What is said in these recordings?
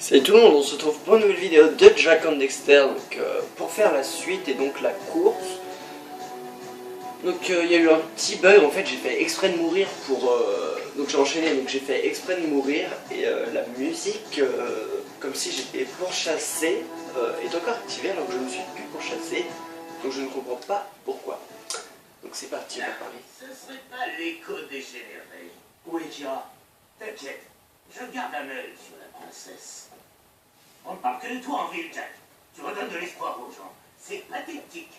Salut tout le monde, on se retrouve pour une nouvelle vidéo de Jak and Dexter donc, pour faire la suite et donc la course. Donc il y a eu un petit bug, en fait j'ai fait exprès de mourir pour... donc j'ai enchaîné, donc j'ai fait exprès de mourir et la musique, comme si j'étais pourchassé, est encore activée alors que je ne suis plus pourchassé. Donc je ne comprends pas pourquoi. Donc c'est parti, on va parler. Ce serait pas l'écho dégénéré. Où est Kira? T'inquiète, je garde un œil sur la princesse. On ne parle que de toi en ville, Jack. Tu redonnes de l'espoir aux gens. C'est pathétique.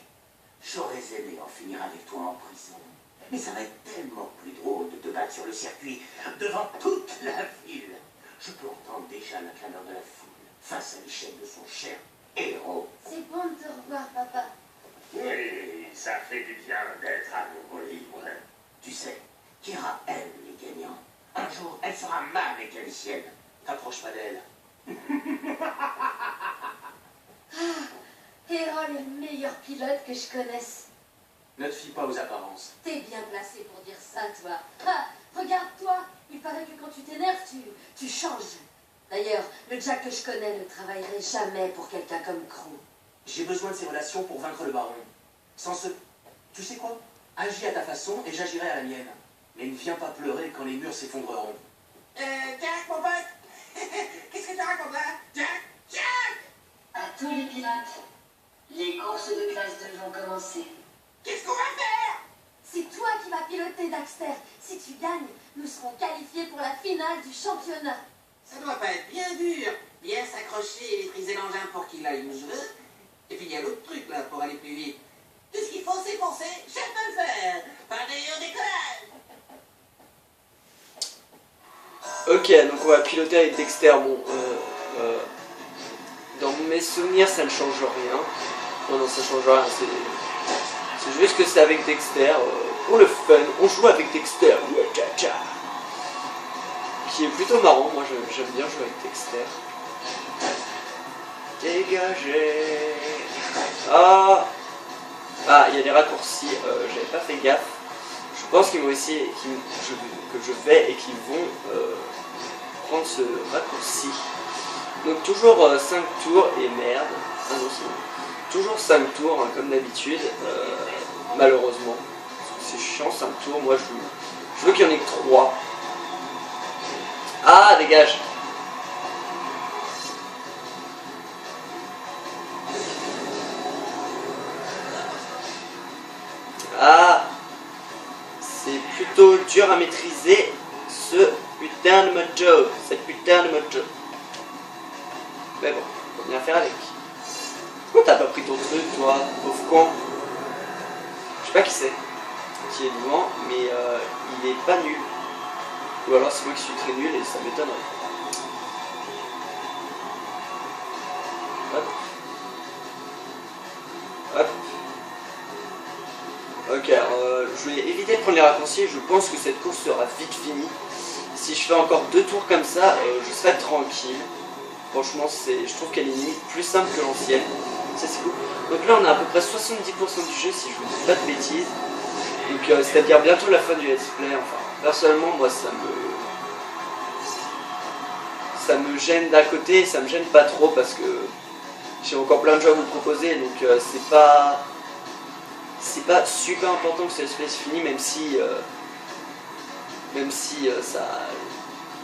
J'aurais aimé en finir avec toi en prison. Mais ça va être tellement plus drôle de te battre sur le circuit, devant toute la ville. Je peux entendre déjà la clameur de la foule, face à l'échec de son cher héros. C'est bon de te revoir, papa. Oui, ça fait du bien d'être à nouveau libre. Tu sais, Kira aime les gagnants. Un jour, elle sera ma mécanicienne. T'approche pas d'elle. Hera, le meilleur pilote que je connaisse. Ne te fie pas aux apparences. T'es bien placé pour dire ça, toi. Ah, regarde-toi. Il paraît que quand tu t'énerves, tu changes. D'ailleurs, le Jack que je connais ne travaillerait jamais pour quelqu'un comme Crow. J'ai besoin de ces relations pour vaincre le baron. Sans ce... Tu sais quoi? Agis à ta façon et j'agirai à la mienne. Mais ne viens pas pleurer quand les murs s'effondreront. Jack, mon pote. Qu'est-ce que tu racontes là? Jack! Jack! À tous les pilotes, les courses de classe 2 vont commencer. Qu'est-ce qu'on va faire? C'est toi qui vas piloter, Daxter. Si tu gagnes, nous serons qualifiés pour la finale du championnat. Ça doit pas être bien dur. Bien s'accrocher et maîtriser l'engin pour qu'il aille où je veux. Et puis il y a l'autre truc là pour aller plus vite. Tout ce qu'il faut c'est penser, je peux le faire. Pareil au décollage. Ok, donc on va piloter avec Dexter. Bon, dans mes souvenirs, ça ne change rien. Non, ça change rien. C'est juste que c'est avec Dexter. Pour le fun, on joue avec Dexter. Ouais, tcha, tcha. Qui est plutôt marrant. Moi, j'aime bien jouer avec Dexter. Dégagez. Ah, il y a des raccourcis. J'avais pas fait gaffe. Je pense qu'ils vont essayer, que je vais et qu'ils vont prendre ce raccourci. Donc toujours 5 tours et merde. Ah non, c'est toujours 5 tours hein, comme d'habitude. Malheureusement. C'est chiant 5 tours. Moi je veux qu'il y en ait que 3. Ah, dégage. Ah, c'est plutôt dur à maîtriser ce putain de mojo, cette putain de mojo. Mais bon, faut bien faire avec. Pourquoi t'as pas pris ton truc, toi, pauvre con? Je sais pas qui c'est, qui est devant, mais il est pas nul. Ou alors c'est moi qui suis très nul et ça m'étonnerait. Hop. Hop. Ok, je vais éviter de prendre les raccourcis, je pense que cette course sera vite finie. Si je fais encore 2 tours comme ça, je serai tranquille. Franchement, je trouve qu'elle est limite plus simple que l'ancienne. Ça c'est cool. Donc là on a à peu près 70% du jeu si je vous dis pas de bêtises. Donc c'est-à-dire bientôt la fin du let's play. Enfin, personnellement moi ça me gêne d'un côté, ça me gêne pas trop parce que j'ai encore plein de jeux à vous proposer. Donc c'est pas super important que ce let's play se finisse, même si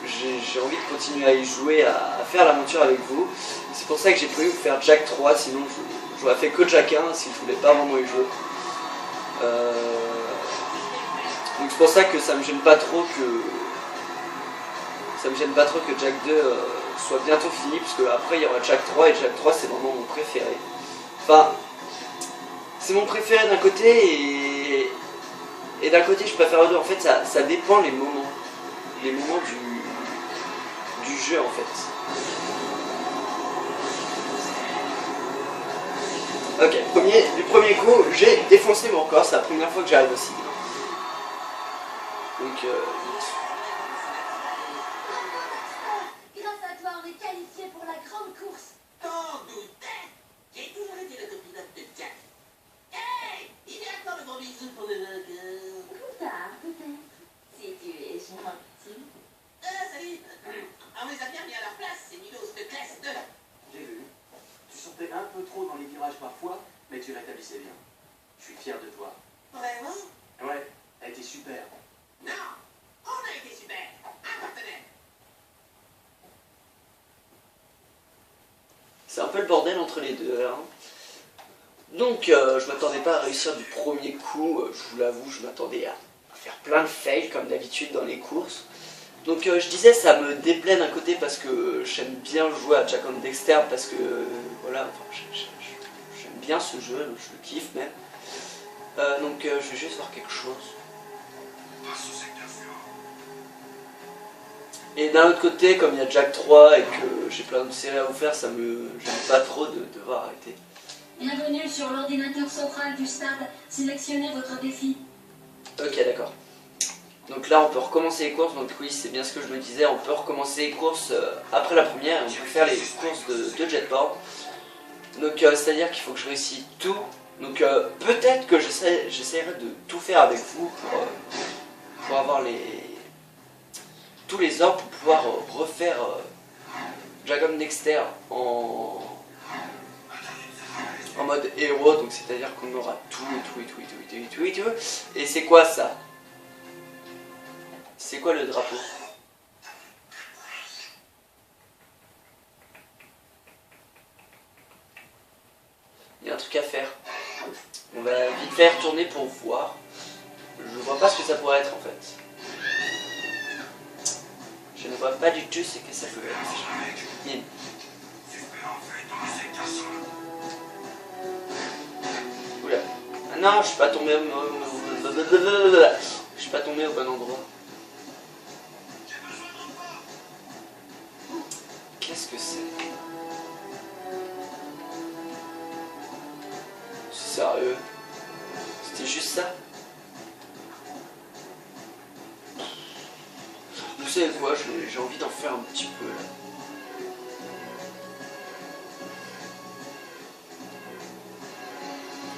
j'ai envie de continuer à y jouer, à faire l'aventure avec vous. C'est pour ça que j'ai prévu de faire Jak 3, sinon j'aurais fait que Jak 1 si je voulais pas vraiment y jouer. Donc c'est pour ça que ça me gêne pas trop que Jak 2 soit bientôt fini, parce que après il y aura Jak 3 et Jak 3 c'est vraiment mon préféré. Enfin, c'est mon préféré d'un côté et d'un côté je préfère le 2. En fait ça dépend les moments du jeu en fait. Ok, du premier coup j'ai défoncé mon corps, c'est la première fois que j'arrive aussi. Donc Grâce à toi, on est qualifiés pour la grande course. T'en doutais? J'ai toujours été le copilote de Jack. Hey! Il est à temps le gros bisou pour le vainqueur. Plus tard, peut-être. Si tu es gentil. Salut! On les a bien mis à leur place, ces milos de classe un peu trop dans les virages parfois, mais tu rétablissais bien. Je suis fier de toi. Vraiment? Ouais, t'as été super. Non, on a été super. Un partenaire. C'est un peu le bordel entre les deux. Hein. Donc, je m'attendais pas à réussir du premier coup. Je vous l'avoue, je m'attendais à faire plein de fails comme d'habitude dans les courses. Donc, je disais, ça me déplaît d'un côté parce que j'aime bien jouer à Jak and Dexter parce que, voilà, enfin, j'aime bien ce jeu, je le kiffe même. Donc, je vais juste voir quelque chose. Et d'un autre côté, comme il y a Jak 3 et que j'ai plein de séries à vous faire, ça me j'aime pas trop de devoir arrêter. Bienvenue sur l'ordinateur central du stade. Sélectionnez votre défi. Ok, d'accord. Donc là, on peut recommencer les courses. Donc oui, c'est bien ce que je me disais. On peut recommencer les courses après la première. Et on peut faire les courses de Jetboard. Donc c'est-à-dire qu'il faut que je réussisse tout. Donc peut-être que j'essaierai de tout faire avec vous pour avoir tous les ordres pour pouvoir refaire Jak and Dexter en mode héros, donc c'est-à-dire qu'on aura tout. Et c'est quoi ça? C'est quoi le drapeau? Il y a un truc à faire. On va vite faire tourner pour voir. Je vois pas ce que ça pourrait être en fait. Je ne vois pas du tout ce que ça peut être. Oula. Ah non, je suis pas tombé je suis pas tombé au bon endroit. Qu'est-ce que c'est? C'est sérieux? C'était juste ça? Vous savez quoi, j'ai envie d'en faire un petit peu là.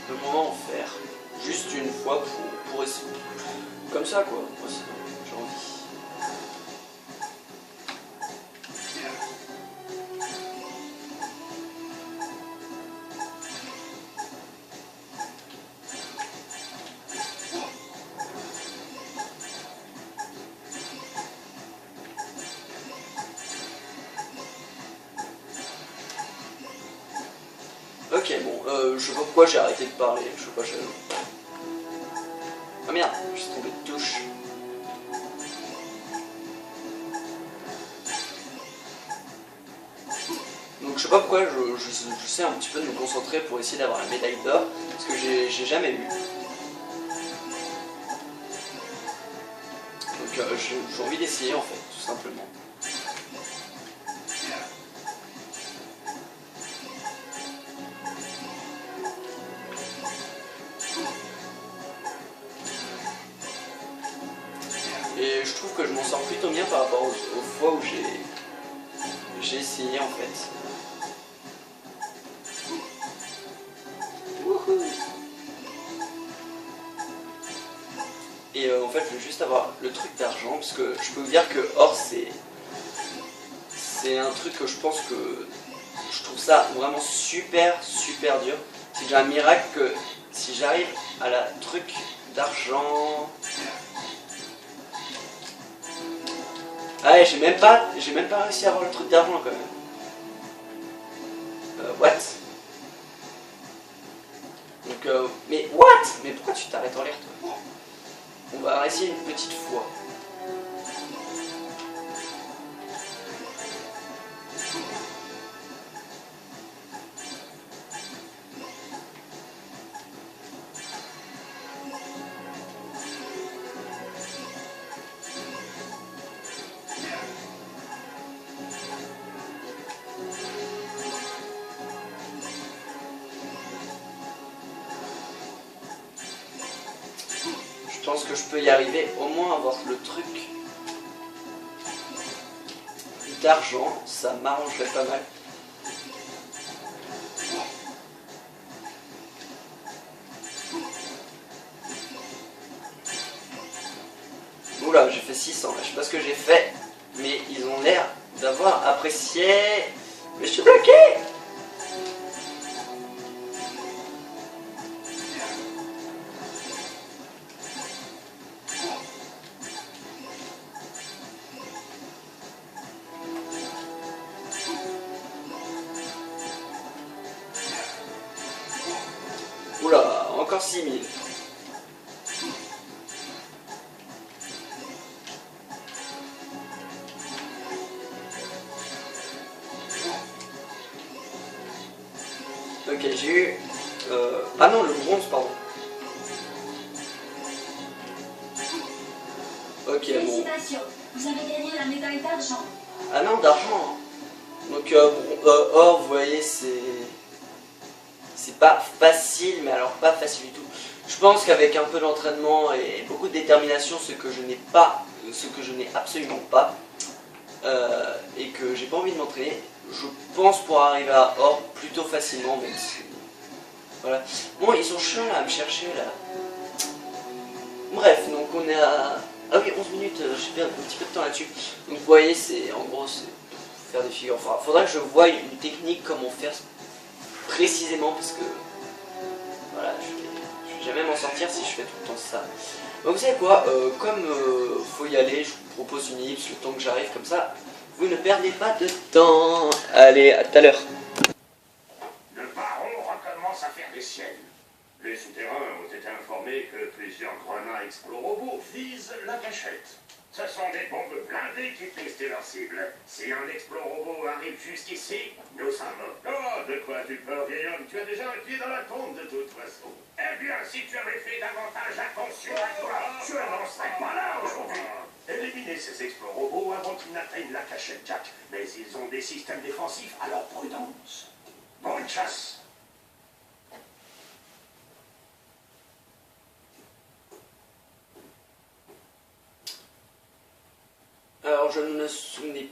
Donc on va en faire juste une fois pour essayer. Comme ça quoi, moi j'ai envie. Ok, bon, je sais pas pourquoi j'ai arrêté de parler, je sais pas, Ah merde, je suis tombé de touche. Donc je sais pas pourquoi, j'essaie un petit peu de me concentrer pour essayer d'avoir la médaille d'or, parce que j'ai jamais eu. Donc j'ai envie d'essayer en fait, tout simplement. Et je trouve que je m'en sors plutôt bien par rapport aux fois où j'ai essayé en fait. Wouhou. Et en fait je veux juste avoir le truc d'argent parce que je peux vous dire que or c'est un truc que je pense que je trouve ça vraiment super dur. C'est déjà un miracle que si j'arrive à la truc d'argent. Ah ouais, j'ai même pas réussi à avoir le truc d'argent quand même. What? Donc mais what? Mais pourquoi tu t'arrêtes en l'air toi? On va essayer une petite fois. Je pense que je peux y arriver, au moins avoir le truc d'argent, ça m'arrangerait pas mal. Oula, j'ai fait 600, là. Je sais pas ce que j'ai fait, mais ils ont l'air d'avoir apprécié. Mais je suis bloqué. encore 6000. Ok, j'ai eu... Ah non, le bronze, pardon. Ok, bon. Félicitations, vous avez gagné la médaille d'argent. Ah non, d'argent. Hein. Donc, or, vous voyez, c'est pas facile, mais alors pas facile du tout. Je pense qu'avec un peu d'entraînement et beaucoup de détermination, ce que je n'ai absolument pas, et que j'ai pas envie de m'entraîner, je pense pouvoir arriver à or plutôt facilement, même si... Voilà. Bon, ils sont chiants là à me chercher là. Bref, donc on est à... Ah oui, 11 minutes, j'ai perdu un petit peu de temps là-dessus. Donc vous voyez, c'est en gros, c'est faire des figures. Enfin, faudra que je voie une technique, comment faire précisément, parce que... Voilà, je vais jamais m'en sortir si je fais tout le temps ça. Donc vous savez quoi, comme faut y aller, je vous propose une ellipse le temps que j'arrive comme ça. Vous ne perdez pas de temps. Allez, à tout à l'heure. Le baron recommence à faire des siennes. Les souterrains ont été informés que plusieurs grenats explorobots visent la cachette. Ce sont des bombes blindées qui testent leur cible. Si un explorobot arrive jusqu'ici, nous sommes morts. Oh, de quoi tu peur, vieil homme? Tu as déjà un pied dans la tombe de toute façon. Eh bien, si tu avais fait davantage attention à toi, tu n'en serais pas là aujourd'hui. Éliminez ces explorobots avant qu'ils n'atteignent la cachette, Jack. Mais ils ont des systèmes défensifs, alors prudence. Bonne chasse. Alors, je ne me souvenais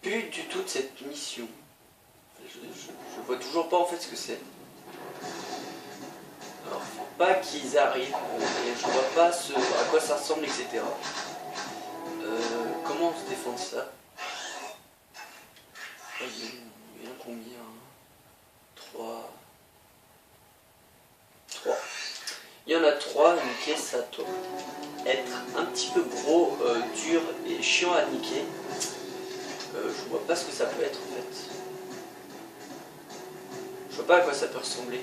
plus du tout de cette mission. Je vois toujours pas en fait ce que c'est. Alors, faut pas qu'ils arrivent, et je vois pas à quoi ça ressemble, etc. Comment on se défend de ça? Il y en a combien? 3. Il y en a 3, niquer ça doit être un petit peu gros, dur et chiant à niquer. Je vois pas ce que ça peut être en fait. Je vois pas à quoi ça peut ressembler.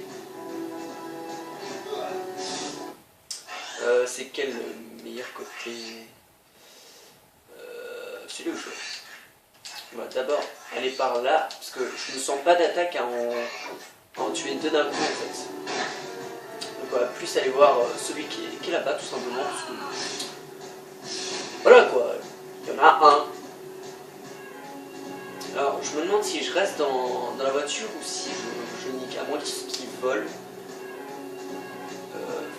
C'est quel le meilleur côté? Celui où je veux. On va d'abord aller par là, parce que je ne sens pas d'attaque à en tuer deux d'un coup en fait. Donc on va plus aller voir celui qui est là-bas tout simplement. Parce que... Voilà quoi, il y en a un. Alors je me demande si je reste dans la voiture ou si je nique, à moins qu'il vole.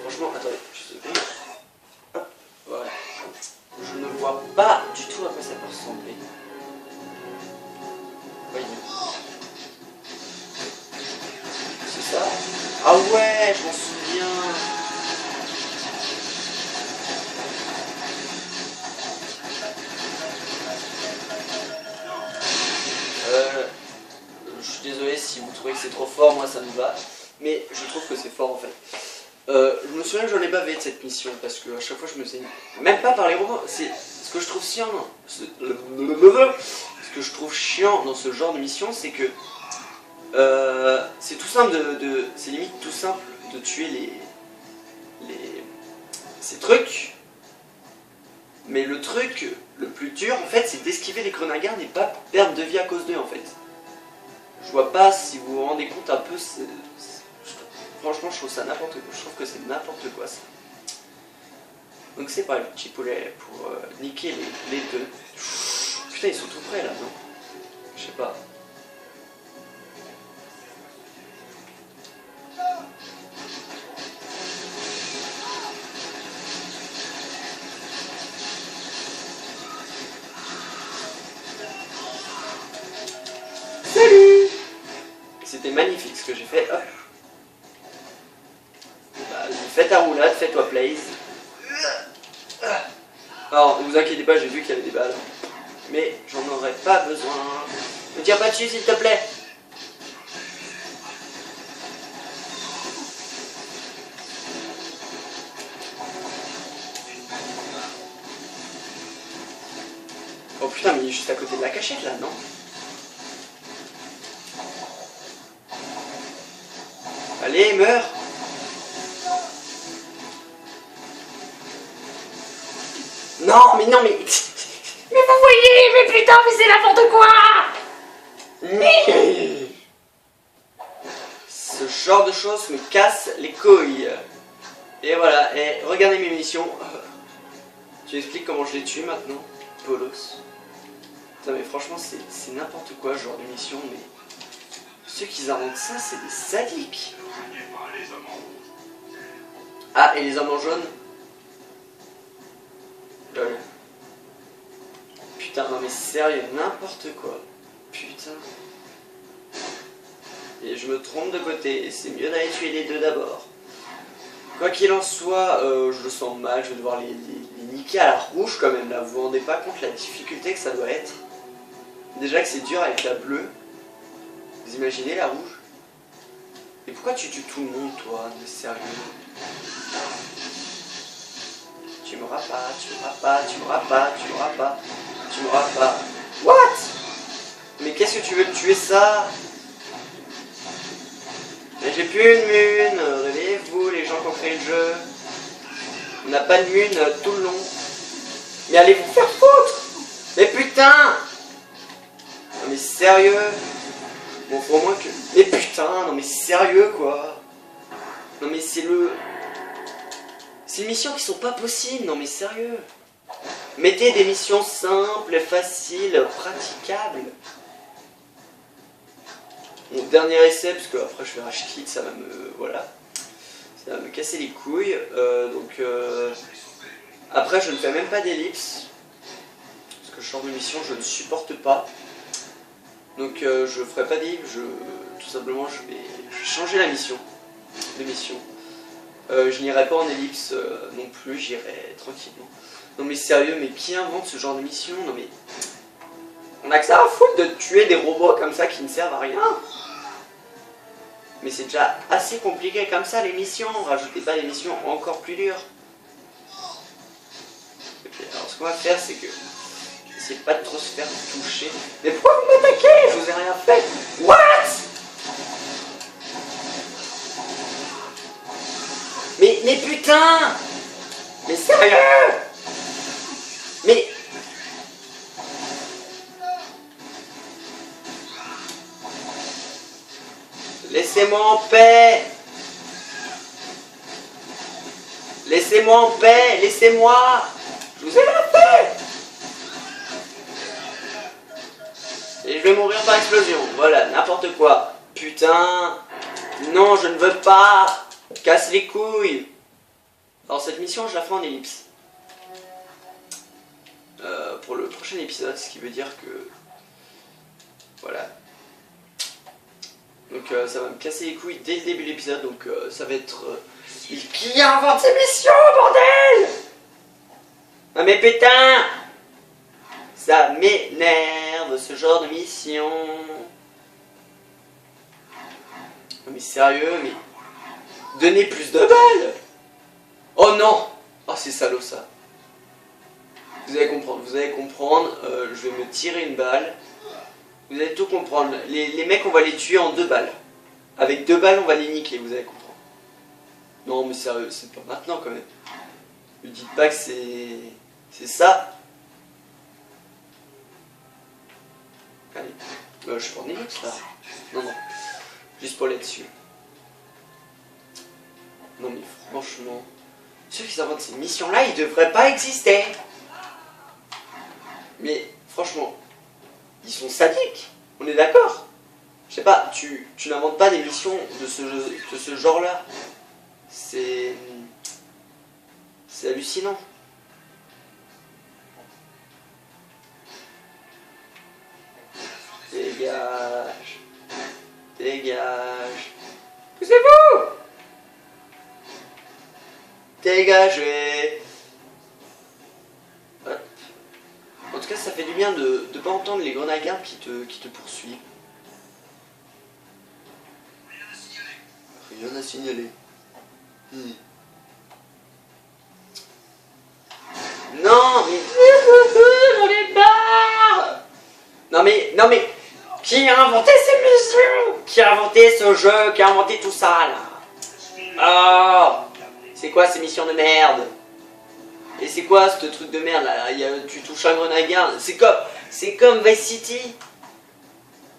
Franchement, attendez, je sais pas. Hop, voilà. Je ne vois pas du tout à quoi ça peut ressembler. Voyons. C'est ça? Ah ouais, je m'en souviens. Je suis désolé si vous trouvez que c'est trop fort, moi ça me va. Mais je trouve que c'est fort en fait. Je me souviens que j'en ai bavé de cette mission parce que à chaque fois je me sais même pas par les robots. C'est ce que je trouve chiant. Ce que je trouve chiant dans ce genre de mission, c'est que c'est tout simple c'est limite tout simple de tuer ces trucs. Mais le truc le plus dur en fait, c'est d'esquiver les grenades et pas perdre de vie à cause d'eux en fait. Je vois pas si vous vous rendez compte un peu. Franchement, je trouve ça n'importe quoi. Je trouve que c'est n'importe quoi ça. Donc c'est pas le petit poulet pour niquer les deux. Putain, ils sont tout près là, non? Je sais pas. Salut! C'était magnifique ce que j'ai fait. Hop. Fais ta roulade, fais-toi plaise. Alors, ne vous inquiétez pas, j'ai vu qu'il y avait des balles. Mais j'en aurais pas besoin. Ne tire pas dessus, s'il te plaît. Oh putain, mais il est juste à côté de la cachette là, non? Allez, meurs! Non, mais non, mais... Mais vous voyez, mais putain, mais c'est n'importe quoi. Mais... Ce genre de choses me casse les couilles. Et voilà, et regardez mes missions. Tu expliques comment je les tue maintenant, Polos. Putain, mais franchement, c'est n'importe quoi ce genre de mission, mais... Ceux qui inventent ça, c'est des sadiques. Ah, et les hommes en jaune? Lol. Putain, non mais sérieux, n'importe quoi. Putain. Et je me trompe de côté, c'est mieux d'aller tuer les deux d'abord. Quoi qu'il en soit, je le sens mal, je vais devoir les niquer à la rouge quand même là. Vous vous rendez pas compte la difficulté que ça doit être? Déjà que c'est dur avec la bleue. Vous imaginez la rouge? Et pourquoi tu tues tout le monde toi? Mais sérieux? Tu m'auras pas, tu m'auras pas, tu m'auras pas, tu m'auras pas, tu m'auras pas. What? Mais qu'est-ce que tu veux tuer ça? Mais j'ai plus une mune, réveillez-vous les gens qui ont créé le jeu. On n'a pas de mune tout le long. Mais allez vous faire foutre! Mais putain! Non mais sérieux? Bon faut au moins que... Mais putain, non mais sérieux quoi? Non mais c'est le... C'est des missions qui sont pas possibles, non mais sérieux. Mettez des missions simples, faciles, praticables. Mon dernier essai, parce que après je vais racheter kit, ça va me... Voilà. Ça va me casser les couilles. Après je ne fais même pas d'ellipse. Parce que ce genre de mission je ne supporte pas. Donc je ferai pas d'ellipse, tout simplement je vais changer la mission. Je n'irai pas en ellipse non plus, j'irai tranquillement. Non mais sérieux, mais qui invente ce genre de mission? Non mais... On a que ça à foutre de tuer des robots comme ça qui ne servent à rien. Mais c'est déjà assez compliqué comme ça les missions, rajoutez pas des missions encore plus dures. Ok, alors ce qu'on va faire c'est que... Essayez pas de trop se faire toucher. Mais pourquoi vous m'attaquez? Je vous ai rien fait. What? Mais putain! Mais sérieux! Mais... Laissez-moi en paix! Laissez-moi en paix! Laissez-moi! Je vous ai rien fait! Et je vais mourir par explosion. Voilà, n'importe quoi. Putain! Non, je ne veux pas! Casse les couilles. Alors cette mission je la ferai en ellipse pour le prochain épisode, ce qui veut dire que voilà, donc ça va me casser les couilles dès le début de l'épisode, donc ça va être qui a inventé ces missions, bordel? Ah mais putain, ça m'énerve ce genre de mission. Mais sérieux, mais donnez plus de balles. Oh non! Oh c'est salaud ça. Vous allez comprendre, je vais me tirer une balle. Vous allez tout comprendre. Les mecs on va les tuer en 2 balles. Avec 2 balles on va les niquer, vous allez comprendre. Non mais sérieux, c'est pas maintenant quand même. Ne dites pas que c'est ça. Allez, je suis pas en ellipse là. Non, juste pour là-dessus. Non mais franchement, ceux qui inventent ces missions-là, ils devraient pas exister. Mais franchement, ils sont sadiques, on est d'accord? Je sais pas, tu n'inventes pas des missions de ce genre-là. C'est hallucinant. Dégage. Dégage. Poussez-vous! Dégagez. Hop. En tout cas, ça fait du bien de ne pas entendre les grenades qui te poursuivent. Rien à signaler. Non, mais... J'en ai marre. Non mais... Qui a inventé ces missions? Qui a inventé ce jeu? Qui a inventé tout ça, là? Oh, c'est quoi ces missions de merde? Et c'est quoi ce truc de merde là? Tu touches un grenadier. C'est comme Vice City.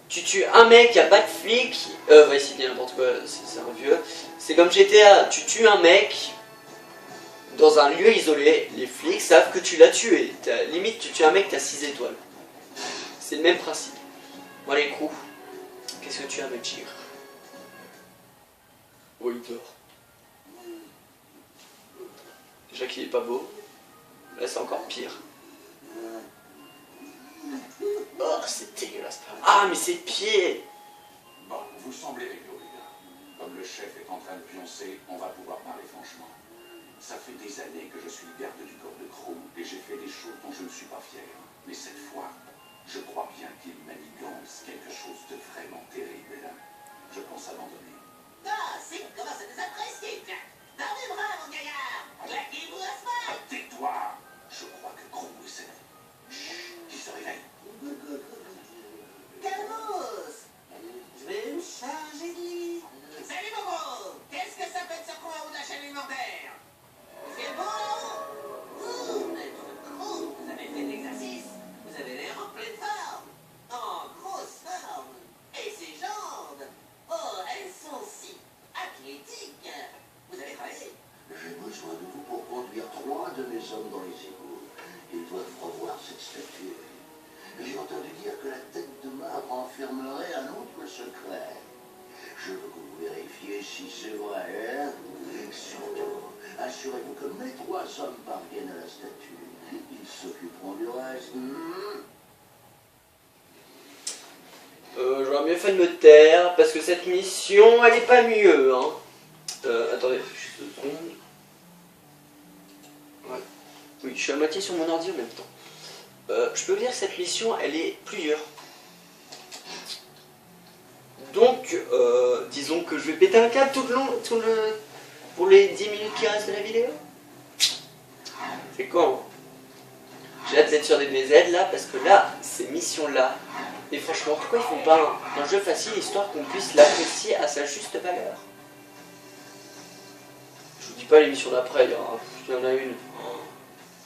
Tu tues un mec, y a pas de flic. Vice City, n'importe quoi, c'est un vieux. C'est comme GTA, tu tues un mec dans un lieu isolé, les flics savent que tu l'as tué. Limite, tu tues un mec, t'as 6 étoiles. C'est le même principe. Bon, allez, Crew, qu'est-ce que tu as à me dire? Oh, il dort. Déjà qu'il est pas beau. Là, c'est encore pire. Oh, c'est dégueulasse. Ah, mais ses pieds. Bon, vous semblez réglo, les gars. Comme le chef est en train de pioncer, on va pouvoir parler franchement. Ça fait des années que je suis le garde du corps de Crew et j'ai fait des choses dont je ne suis pas fier. Mais cette fois, je crois bien qu'il manigance quelque chose de vraiment terrible. Je pense abandonner. Ah, c'est qu'on commence à nous apprécier, Jack. Dans les bras, mon gaillard. Claquez-vous à ce. Tais-toi. Je crois que Crew essaie. Chut, qui se réveille. Calmos. Je vais me charger de lui. Salut, Bobo. Qu'est-ce que ça fait de ce coin en haut de la chaîne alimentaire? C'est bon là-haut? Maître Crew, vous avez fait de l'exercice. Vous avez l'air en pleine forme. En grosse forme. Et ses jambes. Oh, elles sont si athlétiques. Vous avez travaillé? J'ai besoin de vous pour conduire 3 de mes hommes dans les égouts. Ils doivent revoir cette statue. J'ai entendu dire que la tête de marbre enfermerait un autre secret. Je veux que vous vérifiez si c'est vrai. Hein? Surtout, assurez-vous que mes 3 hommes parviennent à la statue. Ils s'occuperont du reste. J'aurais mieux fait de me taire parce que cette mission elle est pas mieux. Hein. Attendez, juste 2 secondes. Ouais. Oui, je suis à moitié sur mon ordi en même temps. Je peux vous dire que cette mission elle est plus dure. Donc, disons que je vais péter un câble tout le long, pour les 10 minutes qui restent de la vidéo. C'est con. J'ai hâte d'être sur des DZ là, parce que là, ces missions-là, et franchement, pourquoi ils font pas un jeu facile, histoire qu'on puisse l'apprécier à sa juste valeur? Je vous dis pas les missions d'après, il y en a une.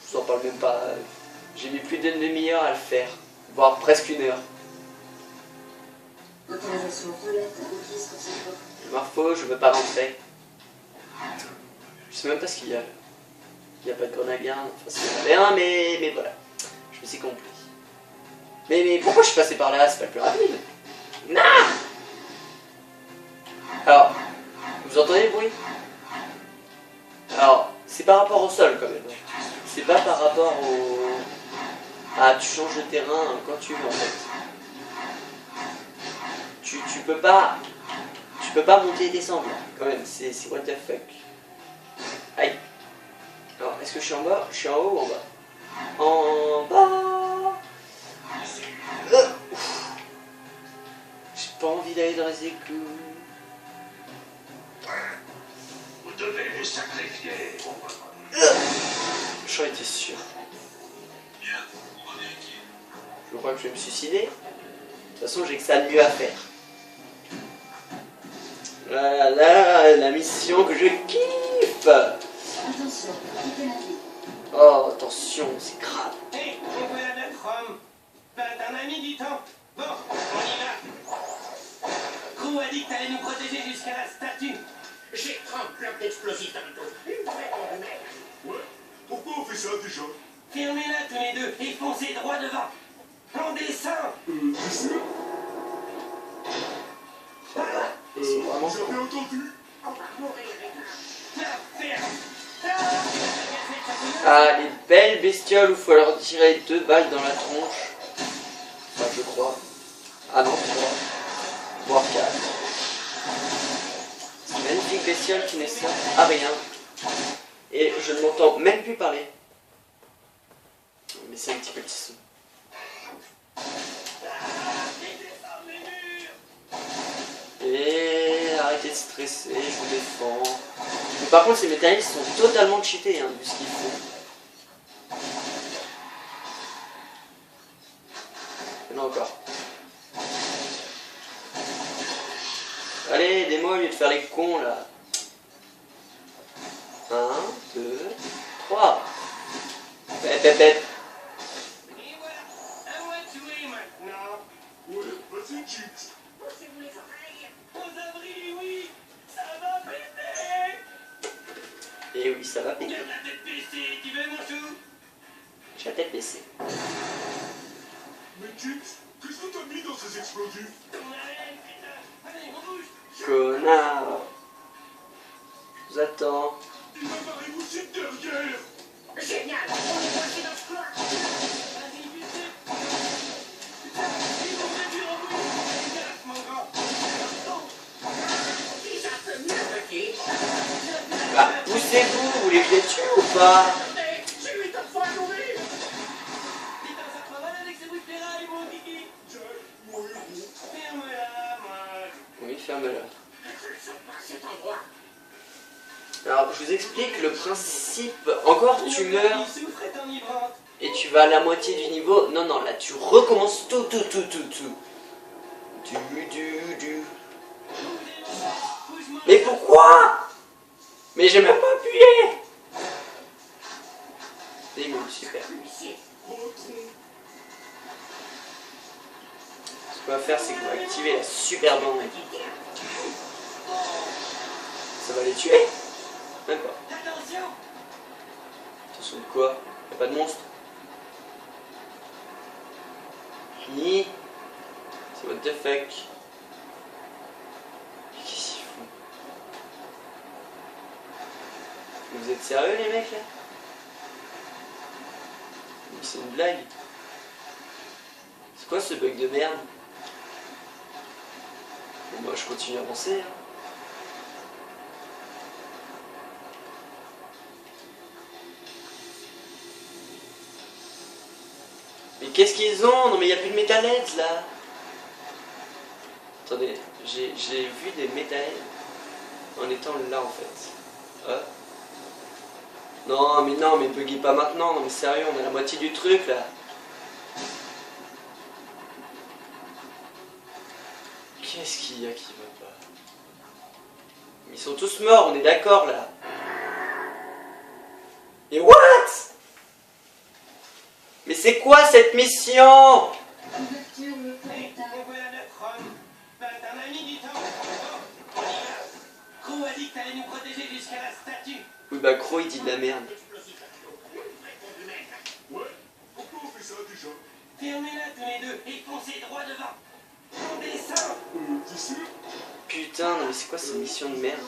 Je vous en parle même pas. J'ai mis plus d'une demi-heure à le faire, voire presque 1 heure. Autorisation violette requise pour cette porte. Marfo, je veux pas rentrer. Je sais même pas ce qu'il y a. Il n'y a pas de grenadien, enfin c'est bien, mais voilà. Je me suis compris. Mais pourquoi je suis passé par là? C'est pas le plus rapide. Non. Alors, vous entendez le bruit? Alors, c'est par rapport au sol quand même. C'est pas par rapport au... Ah, tu changes de terrain quand tu veux en fait. Tu peux pas monter et descendre là, quand même, c'est what the fuck. Aïe. Alors, est-ce que je suis en bas? Je suis en haut ou en bas? En bas. J'ai pas envie d'aller dans les égouts. Vous devez vous sacrifier. J'en étais sûr. Je crois que je vais me suicider. De toute façon, j'ai que ça de mieux à faire. Voilà, la mission que je kiffe. Attention, quittez la ville. Oh, attention, c'est grave. Hé, on voilà notre homme. T'as un ami du temps. Bon, on y va. Crew a dit que t'allais nous protéger jusqu'à la statue. J'ai 30 blocs d'explosifs dans le dos. Une vraie bonne merde. Ouais. Pourquoi on fait ça déjà? Fermez-la tous les deux et foncez droit devant. On descend. C'est vraiment Vous avez entendu? On va mourir, les gars. Ah, les belles bestioles où il faut leur tirer 2 balles dans la tronche. Enfin, je crois. Ah non, 3. Voire 4. C'est une magnifique bestiole qui ne sert à rien. Et je ne m'entends même plus parler. Mais c'est un petit peu son. Et arrêtez de stresser, je vous défends. Mais par contre, ces métallistes sont totalement cheatés, hein, vu ce qu'ils font. Et là encore. Allez, aidez-moi au lieu de faire les cons là. 1, 2, 3. Pep, pep, pep. Et voilà, à moi de jouer maintenant. Ouais, vas-y, Chips. Posez-vous les oreilles. Aux abris, oui. Ça va péter. Et oui, ça va péter. Garde la tête baissée, tu veux mon chou? J'ai la tête baissée. Mais Chips, qu'est-ce que t'as mis dans ces explosifs? Ton arène, putain. Allez, on bouge. Connard. Je vous attends. Il va m'arriver aussi derrière. Génial, on est coincé dans ce coin. Vas-y, vite. Putain, ils vont réduire en bruit. Fais gaffe, mon grand. Oh. Déjà un peu mieux, petit. Bah, poussez-vous, vous voulez que je les tue ou pas? J'ai 8 enfants à nourrir. Putain, ça te va mal avec ces bruits de ferraille, mon kiki. Jack, mon héros. Ferme-la, moi. Oui, ferme-la. Je sors pas cet endroit. Alors, je vous explique le principe. Encore, tu meurs Il souffre est enivrante. et tu vas à la moitié du niveau. Non, non, là, tu recommences tout. Du. Mais pourquoi? Mais j'ai même pas appuyé. C'est bon, super. Ce qu'on va faire, c'est qu'on va activer la super bande. Ça va les tuer? Même pas. Attention. Attention de quoi? Y'a pas de monstre? Ni. C'est what the fuck? Qu'est-ce qu'ils font? Vous êtes sérieux les mecs là? Mais c'est une blague. C'est quoi ce bug de merde? Bon bah je continue à avancer. Hein. Mais qu'est-ce qu'ils ont? Non mais il n'y a plus de métalheads là. Attendez, j'ai vu des métalheads en étant là en fait. Ah. Non mais buguez pas maintenant, non mais sérieux, on a la moitié du truc là. Qu'est-ce qu'il y a qui va pas? Ils sont tous morts, on est d'accord là. Et what? Mais c'est quoi cette mission? Ouverture le Hey, planeta. on voilà notre homme. Ben, t'en as mis du temps. Bon, on y va. Crow a dit que t'allais nous protéger jusqu'à la statue. Oui bah Crow il dit de la merde. Ouais, pourquoi on fait ça déjà? Fermez-la tous les deux et foncez droit devant. On descend. T'es sûr? Putain, non mais c'est quoi cette mission de merde?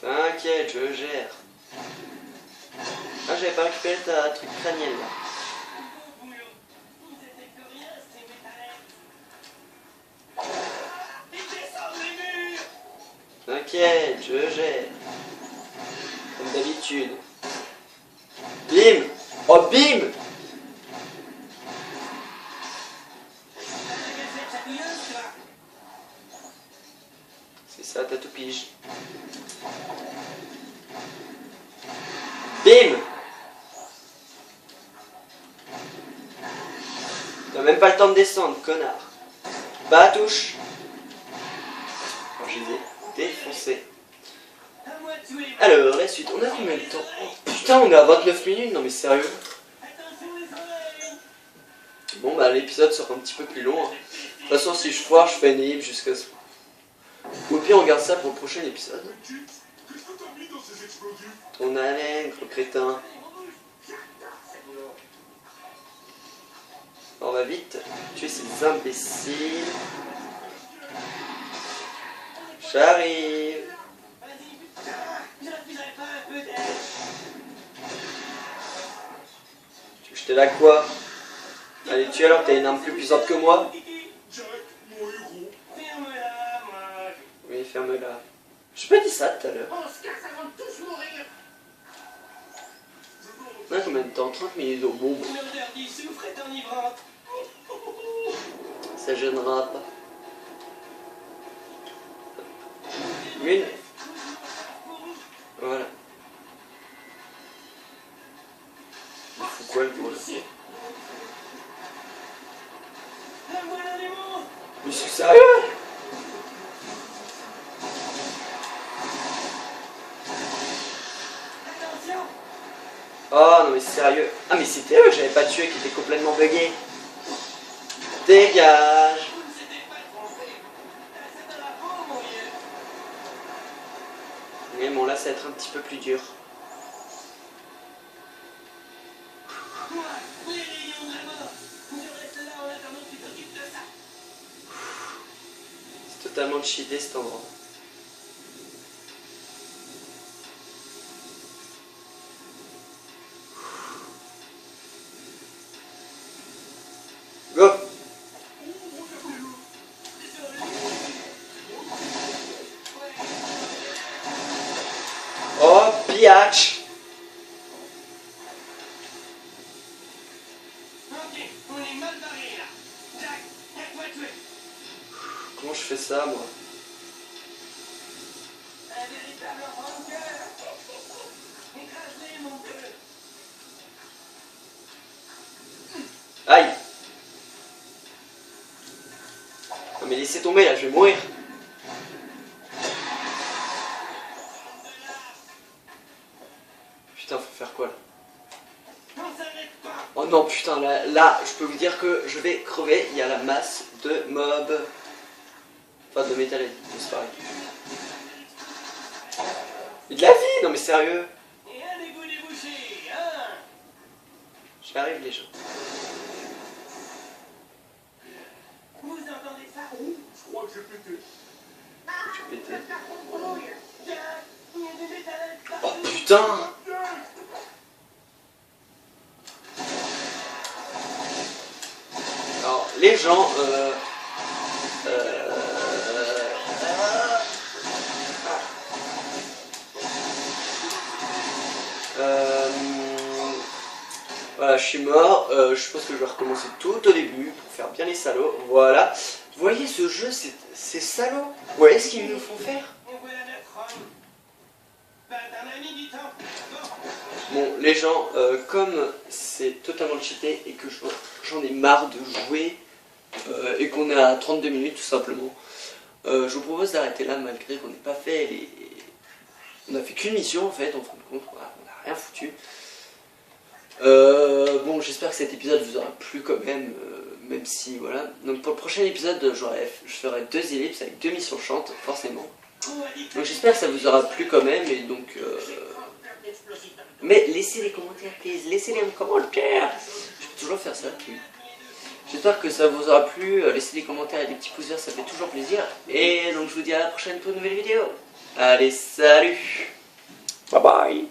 T'inquiète, je gère. Ah, j'avais pas récupéré ta truc crânienne là. Bon boulot. Vous étiez que rien, ces métallettes. Ils descendent les murs. T'inquiète, je gère. Comme d'habitude. Bim! Oh, bim! T'as la gazette chatouilleuse, toi. C'est ça, t'as tout pige. Bim! T'as même pas le temps de descendre, connard. Bah, touche. Alors, je les ai défoncés. À moi de jouer. Alors, la suite, on a combien de temps? Oh, putain, on est à 29 minutes, non mais sérieux. Attention les oreilles. Bon bah l'épisode sera un petit peu plus long. Hein. De toute façon, si je foire, je fais une ellipse jusqu'à ce... Ou au pire, on garde ça pour le prochain épisode. Mais Chips, qu'est-ce que t'as mis dans ces explosifs? Ton haleine, gros crétin. On va vite tuer ces imbéciles. J'arrive. Vas-y, putain. Je refuserai pas un peu d'aide. Tu veux que je t'aide à quoi? Allez, tu alors, t'as une arme plus puissante que moi? Jack, mon héros. Ferme-la, moi. Oui, ferme-la. J'ai pas dit ça tout à l'heure. On se casse avant de tous mourir. On a combien de temps? 30 minutes au bon. L'odeur du soufre est enivrante. Ça gênera pas. Une. Voilà. Il fout quoi le gros là? La moelle en démon. Mais c'est sérieux? Oh non mais sérieux. Ah mais c'était eux que j'avais pas tué qui étaient complètement buggés. Dégage. Mais bon là ça va être un petit peu plus dur. C'est totalement cheaté cet endroit. Go. Oh, biatch. Comment je fais ça, moi? Aïe. Non mais laissez tomber là, je vais mourir. Putain, faut faire quoi là? Oh non, putain, là, je peux vous dire que je vais crever. Il y a la masse de mobs. Enfin, de métal, c'est pareil. Mais de la vie, non mais sérieux. J'y arrive les gens. Vous entendez ça? Je crois que j'ai pété. Tu pétais. Oh putain. Alors, les gens, voilà, je suis mort, je pense que je vais recommencer tout au début pour faire bien les salauds, voilà. Vous voyez ce jeu, c'est salaud. Vous voyez ce qu'ils nous font faire? Bon, les gens, comme c'est totalement cheaté et que j'en ai marre de jouer et qu'on est à 32 minutes tout simplement, je vous propose d'arrêter là malgré qu'on n'ait pas fait les... On a fait qu'une mission en fait, en fin de compte, on n'a rien foutu. Bon, j'espère que cet épisode vous aura plu quand même, même si voilà. Donc pour le prochain épisode, je ferai 2 ellipses avec 2 missions chantes, forcément. Donc j'espère que ça vous aura plu quand même, et donc... Mais laissez les commentaires, please, laissez-les en commentaire. Je peux toujours faire ça, oui. J'espère que ça vous aura plu, laissez des commentaires et des petits pouces verts, ça fait toujours plaisir. Et donc je vous dis à la prochaine pour une nouvelle vidéo. Allez, salut. Bye bye.